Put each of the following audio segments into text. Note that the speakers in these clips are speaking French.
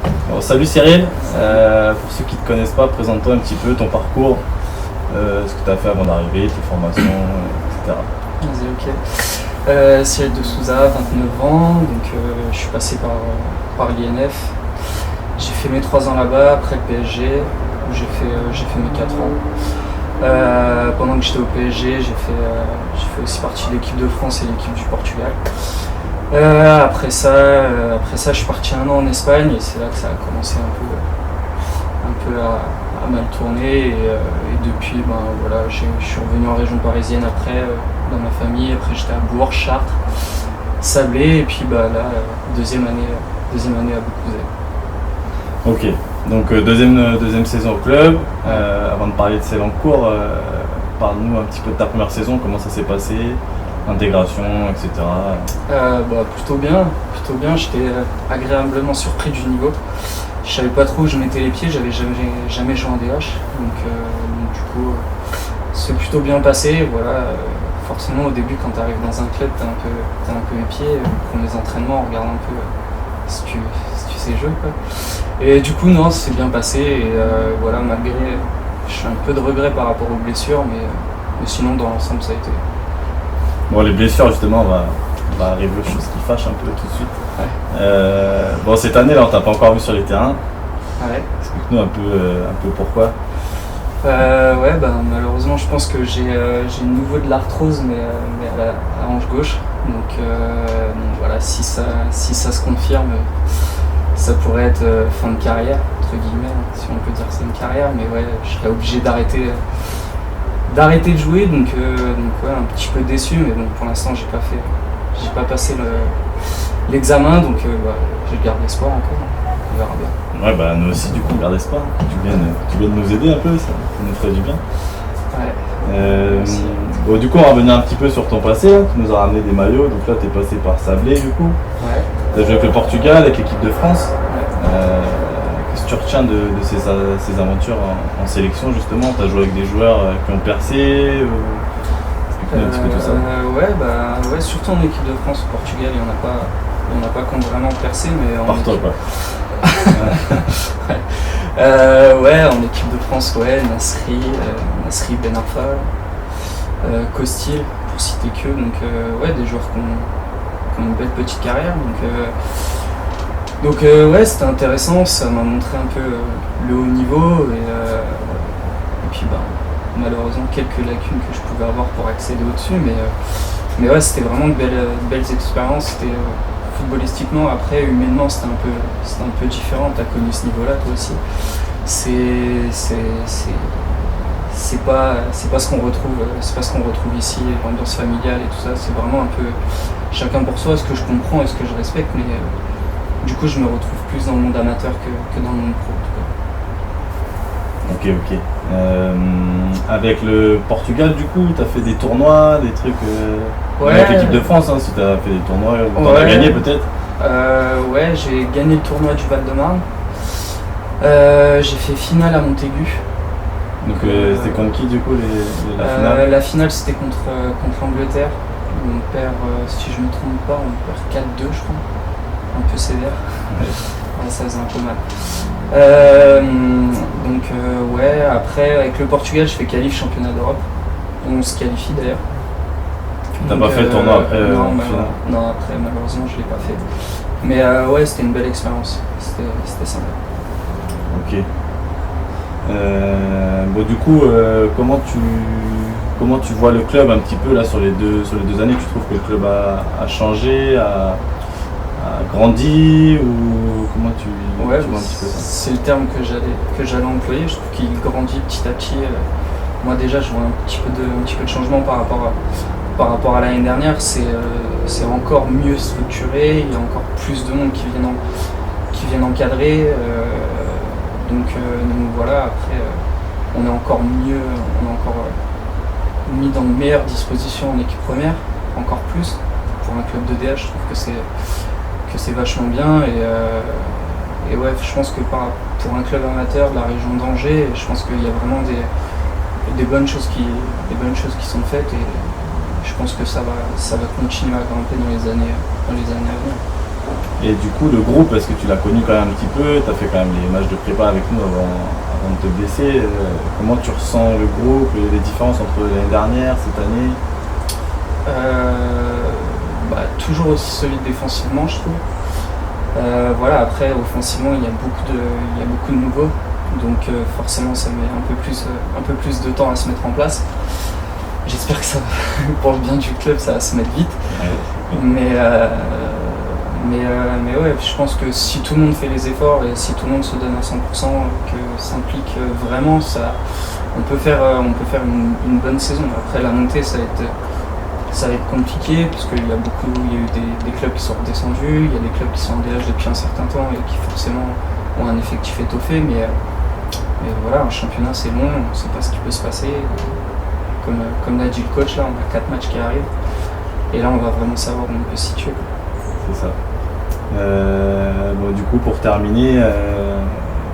Bon, salut Cyril, pour ceux qui ne te connaissent pas, présente-toi un petit peu ton parcours, ce que tu as fait avant d'arriver, tes formations, etc. Vas-y, ok. Cyril de Souza, 29 ans, donc je suis passé par l'INF. J'ai fait mes 3 ans là-bas, après le PSG, où j'ai fait mes 4 ans. Pendant que j'étais au PSG, j'ai fait aussi partie de l'équipe de France et l'équipe du Portugal. Après ça, je suis parti 1 an en Espagne et c'est là que ça a commencé un peu à mal tourner. Et depuis, voilà, je suis revenu en région parisienne après, dans ma famille. Après, j'étais à Bourges, Chartres, Sablé, et puis là, deuxième année à Beaucouzet. Ok, donc deuxième saison au club. Avant de parler de celle en cours, parle-nous un petit peu de ta première saison, comment ça s'est passé, intégration, etc. Plutôt bien. J'étais agréablement surpris du niveau. Je savais pas trop où je mettais les pieds, j'avais jamais joué en DH, donc du coup c'est plutôt bien passé. Voilà, forcément au début quand tu arrives dans un club, t'as un peu les pieds. Pour les entraînements, on regarde un peu si tu sais jouer, quoi. Et du coup non, c'est bien passé et voilà, malgré j'ai un peu de regret par rapport aux blessures, mais sinon dans l'ensemble ça a été. Bon, les blessures justement, on va arriver aux choses qui fâchent un peu tout de suite. Ouais. Bon, cette année là, on t'a pas encore vu sur les terrains. Ouais. Explique-nous un peu pourquoi. Malheureusement, je pense que j'ai nouveau de l'arthrose, mais à la hanche gauche. Donc voilà, si ça se confirme, ça pourrait être fin de carrière, entre guillemets, si on peut dire que c'est une carrière. Mais ouais, je serais obligé d'arrêter de jouer, donc ouais, un petit peu déçu, mais bon, pour l'instant j'ai pas passé l'examen, donc je garde l'espoir encore, on verra bien. Ouais, nous aussi du coup on garde espoir, tu viens de nous aider un peu, ça nous ferait du bien. Ouais. Bon, du coup on va revenir un petit peu sur ton passé, hein. Tu nous as ramené des maillots, donc là t'es passé par Sablé du coup. Ouais. T'as joué avec le Portugal, avec l'équipe de France. Ouais. Qu'est-ce que tu retiens de ces aventures en sélection justement? Tu as joué avec des joueurs qui ont percé, explique-nous un petit peu tout ça. Ouais, surtout en équipe de France. Au Portugal, il n'y en a pas qui ont vraiment percé, mais en Par toi équipe... quoi. En équipe de France, ouais, Nasri Ben Arfa, Costil, pour citer que, donc des joueurs qui ont une belle petite carrière, donc c'était intéressant, ça m'a montré un peu le haut niveau et puis malheureusement quelques lacunes que je pouvais avoir pour accéder au-dessus, mais ouais, c'était vraiment de belles expériences. C'était footballistiquement, après humainement c'était un peu différent. T'as connu ce niveau-là toi aussi. C'est pas ce qu'on retrouve ici, l'ambiance familiale et tout ça. C'est vraiment un peu chacun pour soi, ce que je comprends et ce que je respecte, mais du coup je me retrouve plus dans le monde amateur que dans le monde pro en tout cas. Ok. Avec le Portugal du coup, tu as fait des tournois, des trucs avec l'équipe de France, hein, si tu as fait des tournois, t'en as gagné peut-être. Ouais, j'ai gagné le tournoi du Val-de-Marne. J'ai fait finale à Montaigu. Donc c'était contre qui du coup la finale? La finale c'était contre l'Angleterre. On perd, si je me trompe pas, on perd 4-2 je crois. Un peu sévère. Ouais, ça faisait un peu mal. Après avec le Portugal je fais qualif championnat d'Europe. On se qualifie d'ailleurs. T'as pas fait le tournoi après non, après malheureusement je l'ai pas fait. Mais ouais, c'était une belle expérience. C'était sympa. Ok. Du coup, comment tu vois le club un petit peu là sur les deux années? Tu trouves que le club a changé, a grandi, ou comment tu vois un petit peu ça? C'est le terme que j'allais employer. Je trouve qu'il grandit petit à petit. Moi déjà je vois un petit peu de changement par rapport à l'année dernière. C'est encore mieux structuré, il y a encore plus de monde qui viennent encadrer. Donc voilà, après on est encore mieux, mis dans de meilleures dispositions en équipe première, encore plus. Pour un club de DH, je trouve que c'est vachement bien et ouais, je pense que pour un club amateur de la région d'Angers, je pense qu'il y a vraiment des bonnes choses qui sont faites et je pense que ça va continuer à grimper dans les années à venir. Et du coup, le groupe, est-ce que tu l'as connu quand même un petit peu? Tu as fait quand même les matchs de prépa avec nous avant de te blesser. Comment tu ressens le groupe, les différences entre l'année dernière, cette année? Toujours aussi solide défensivement, je trouve. Voilà, après, offensivement, il y a beaucoup de nouveaux. Donc forcément, ça met un peu plus de temps à se mettre en place. J'espère que ça va, pour le bien du club, ça va se mettre vite. Mais ouais, je pense que si tout le monde fait les efforts et si tout le monde se donne à 100%, que s'implique vraiment, on peut faire une bonne saison. Après la montée, ça va être compliqué parce qu'il y a eu des clubs qui sont redescendus, il y a des clubs qui sont en DH depuis un certain temps et qui forcément ont un effectif étoffé, mais voilà, un championnat c'est long, on ne sait pas ce qui peut se passer. Comme l'a dit le coach, là on a 4 matchs qui arrivent et là on va vraiment savoir où on peut se situer. C'est ça. Du coup, pour terminer,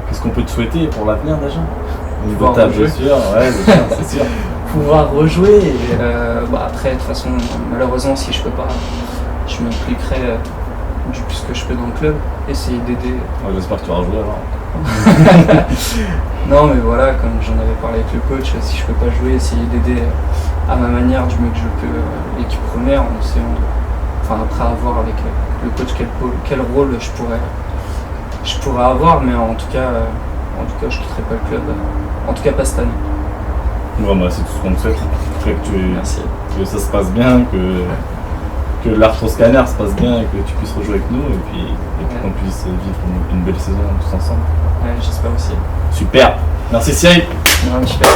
qu'est-ce qu'on peut te souhaiter pour l'avenir déjà? Au niveau de ta blessure, ouais, c'est sûr. Pouvoir rejouer et après de toute façon malheureusement si je peux pas, je m'impliquerai du plus que je peux dans le club, essayer d'aider. Ouais, j'espère que tu vas rejouer alors. Non mais voilà, comme j'en avais parlé avec le coach, si je peux pas jouer, essayer d'aider à ma manière du mieux que je peux l'équipe première en essayant après avoir avec le coach quel rôle je pourrais avoir, mais en tout cas je quitterai pas le club, en tout cas pas cette année. Ouais, c'est tout ce qu'on te souhaite. Merci. Que ça se passe bien, que l'arthroscanner se passe bien et que tu puisses rejouer avec nous et puis qu'on puisse vivre une belle saison tous ensemble. Ouais, j'espère aussi. Super. Merci Cyril. Non, super.